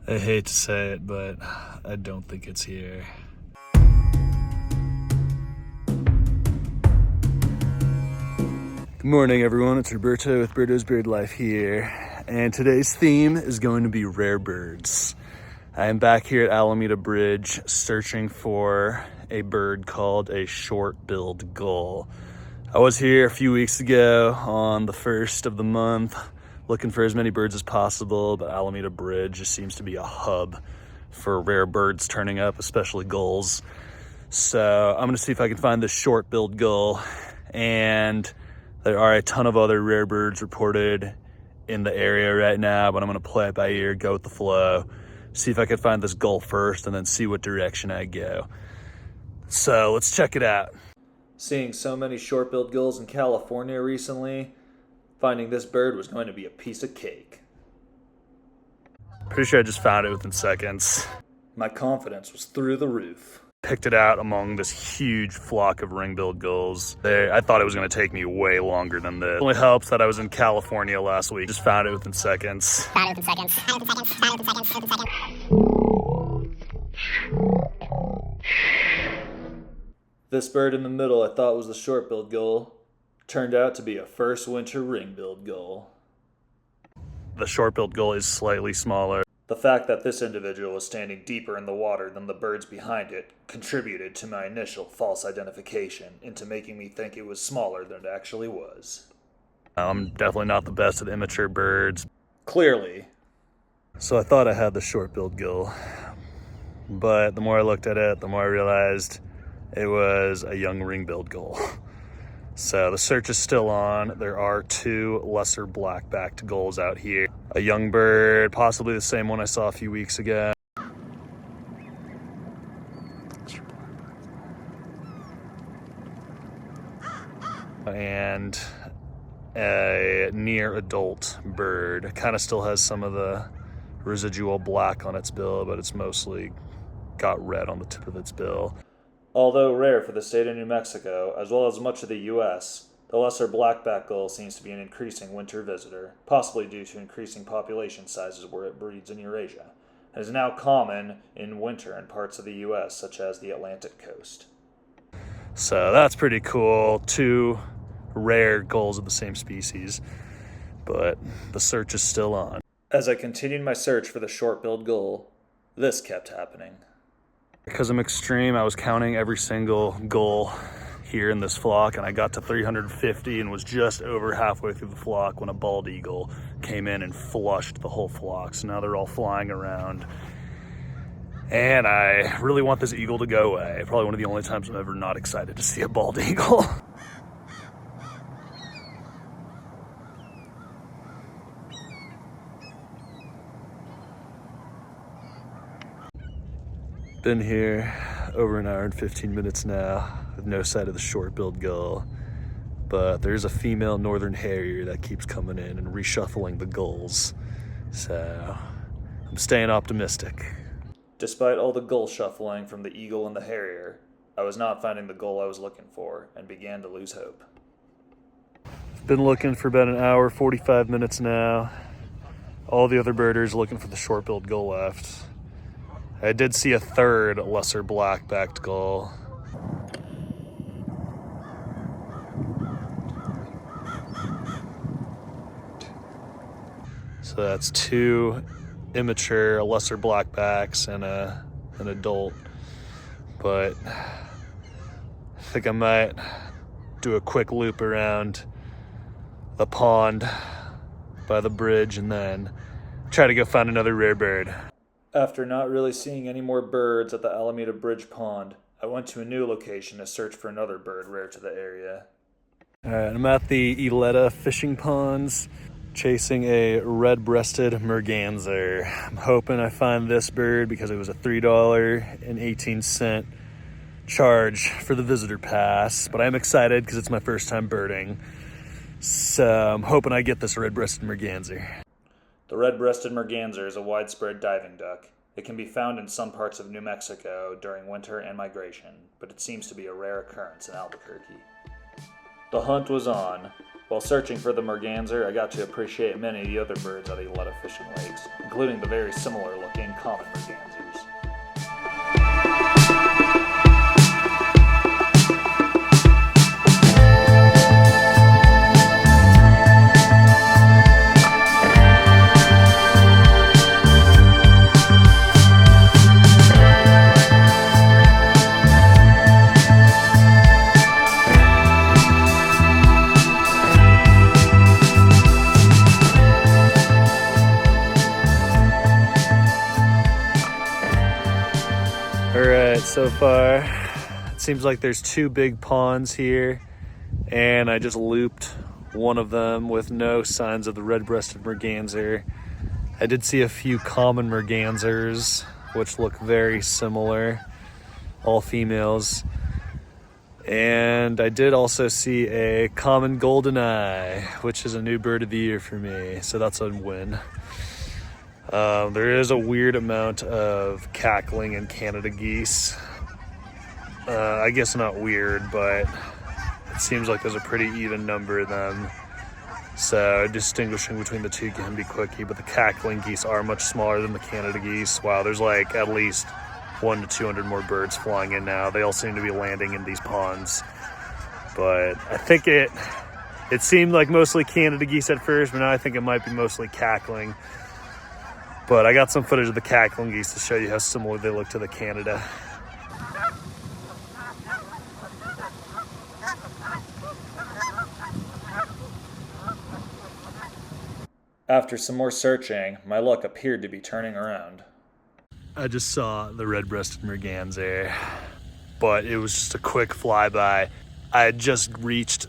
I hate to say it, but I don't think it's here. Good morning, everyone. It's Roberto with Berto's Bird Life here, and today's theme is going to be rare birds. I am back here at Alameda Bridge searching for a bird called a short-billed gull. I was here a few weeks ago on the 1st of the month looking for as many birds as possible, but Alameda Bridge just seems to be a hub for rare birds turning up, especially gulls. So I'm gonna see if I can find this short-billed gull, and there are a ton of other rare birds reported in the area right now, but I'm gonna play it by ear, go with the flow, see if I can find this gull first, and then see what direction I go. So let's check it out. Seeing so many short-billed gulls in California recently, finding this bird was going to be a piece of cake. Pretty sure I just found it within seconds. My confidence was through the roof. Picked it out among this huge flock of ring-billed gulls. I thought it was going to take me way longer than this. It only helps that I was in California last week. Just found it within seconds. This bird in the middle I thought was the short-billed gull turned out to be a first winter ring-billed gull. The short-billed gull is slightly smaller. The fact that this individual was standing deeper in the water than the birds behind it contributed to my initial false identification into making me think it was smaller than it actually was. I'm definitely not the best at immature birds. Clearly. So I thought I had the short-billed gull, but the more I looked at it, the more I realized it was a young ring-billed gull. So the search is still on. There are 2 lesser black-backed gulls out here. A young bird, possibly the same one I saw a few weeks ago. And a near adult bird. Kind of still has some of the residual black on its bill, but it's mostly got red on the tip of its bill. Although rare for the state of New Mexico, as well as much of the U.S., the lesser black-backed gull seems to be an increasing winter visitor, possibly due to increasing population sizes where it breeds in Eurasia, and is now common in winter in parts of the U.S., such as the Atlantic coast. So that's pretty cool. 2 rare gulls of the same species, but the search is still on. As I continued my search for the short-billed gull, this kept happening. Because I'm extreme, I was counting every single gull here in this flock, and I got to 350 and was just over halfway through the flock when a bald eagle came in and flushed the whole flock. So now they're all flying around. And I really want this eagle to go away. Probably one of the only times I'm ever not excited to see a bald eagle. Been here over an hour and 15 minutes now with no sight of the short-billed gull, but there's a female northern harrier that keeps coming in and reshuffling the gulls, so I'm staying optimistic. Despite all the gull shuffling from the eagle and the harrier, I was not finding the gull I was looking for and began to lose hope. I've been looking for about an hour, 45 minutes now. All the other birders looking for the short-billed gull left. I did see a 3rd lesser black-backed gull. So that's 2 immature, lesser blackbacks and an adult. But I think I might do a quick loop around the pond by the bridge and then try to go find another rare bird. After not really seeing any more birds at the Alameda Bridge Pond, I went to a new location to search for another bird rare to the area. Alright, I'm at the Eletta Fishing Ponds, chasing a red-breasted merganser. I'm hoping I find this bird because it was a $3.18 charge for the visitor pass, but I'm excited because it's my first time birding. So I'm hoping I get this red-breasted merganser. The red-breasted merganser is a widespread diving duck. It can be found in some parts of New Mexico during winter and migration, but it seems to be a rare occurrence in Albuquerque. The hunt was on. While searching for the merganser, I got to appreciate many of the other birds at Eletta Fishing Lakes, including the very similar-looking common mergansers. Alright, so far it seems like there's two big ponds here, and I just looped one of them with no signs of the red-breasted merganser. I did see a few common mergansers, which look very similar, all females. And I did also see a common goldeneye, which is a new bird of the year for me, so that's a win. There is a weird amount of cackling in Canada geese. I guess not weird, but it seems like there's a pretty even number of them. So distinguishing between the two can be quickie, but the cackling geese are much smaller than the Canada geese. Wow, there's like at least 100 to 200 more birds flying in now. They all seem to be landing in these ponds. But I think it seemed like mostly Canada geese at first, but now I think it might be mostly cackling. But I got some footage of the cackling geese to show you how similar they look to the Canada. After some more searching, my luck appeared to be turning around. I just saw the red-breasted merganser, but it was just a quick flyby. I had just reached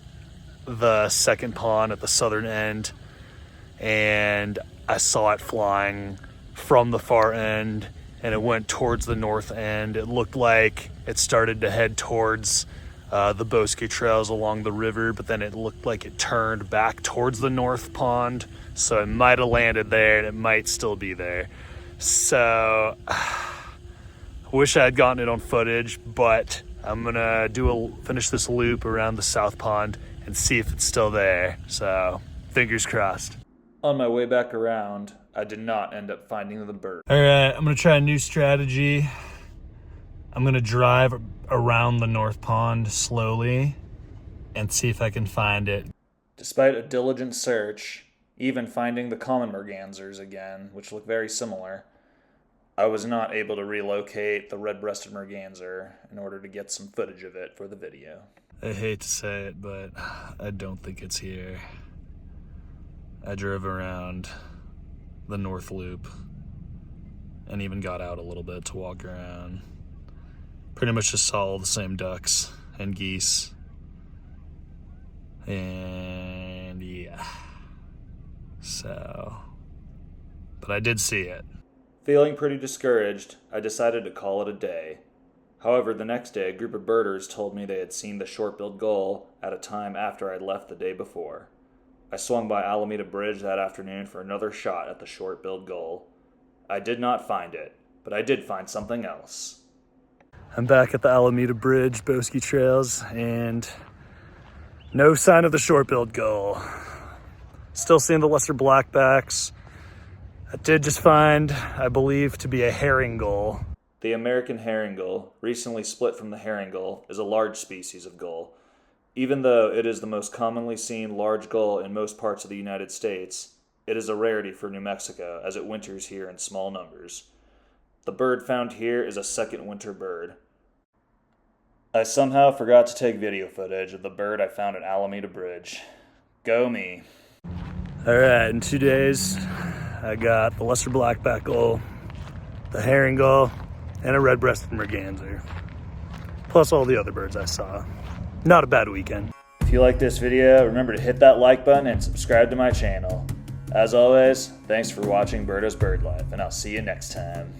the second pond at the southern end, and I saw it flying from the far end, and it went towards the north end. It looked like it started to head towards the Bosque trails along the river, but then it looked like it turned back towards the north pond, so it might have landed there and it might still be there. So I wish I had gotten it on footage, but I'm gonna finish this loop around the south pond and see if it's still there. So fingers crossed. On my way back around, I did not end up finding the bird. All right, I'm gonna try a new strategy. I'm gonna drive around the north pond slowly and see if I can find it. Despite a diligent search, even finding the common mergansers again, which look very similar, I was not able to relocate the red-breasted merganser in order to get some footage of it for the video. I hate to say it, but I don't think it's here. I drove around the north loop and even got out a little bit to walk around. Pretty much just saw all the same ducks and geese. And yeah. So, but I did see it. Feeling pretty discouraged, I decided to call it a day. However, the next day, a group of birders told me they had seen the short-billed gull at a time after I'd left the day before. I swung by Alameda Bridge that afternoon for another shot at the short-billed gull. I did not find it, but I did find something else. I'm back at the Alameda Bridge, Bosque Trails, and no sign of the short-billed gull. Still seeing the lesser blackbacks. I did just find, I believe, to be a herring gull. The American herring gull, recently split from the herring gull, is a large species of gull. Even though it is the most commonly seen large gull in most parts of the United States, it is a rarity for New Mexico as it winters here in small numbers. The bird found here is a second winter bird. I somehow forgot to take video footage of the bird I found at Alameda Bridge. Go me. Alright, in 2 days, I got the lesser blackback gull, the herring gull, and a red-breasted merganser. Plus all the other birds I saw. Not a bad weekend. If you like this video, remember to hit that like button and subscribe to my channel. As always, thanks for watching Birdo's Bird Life, and I'll see you next time.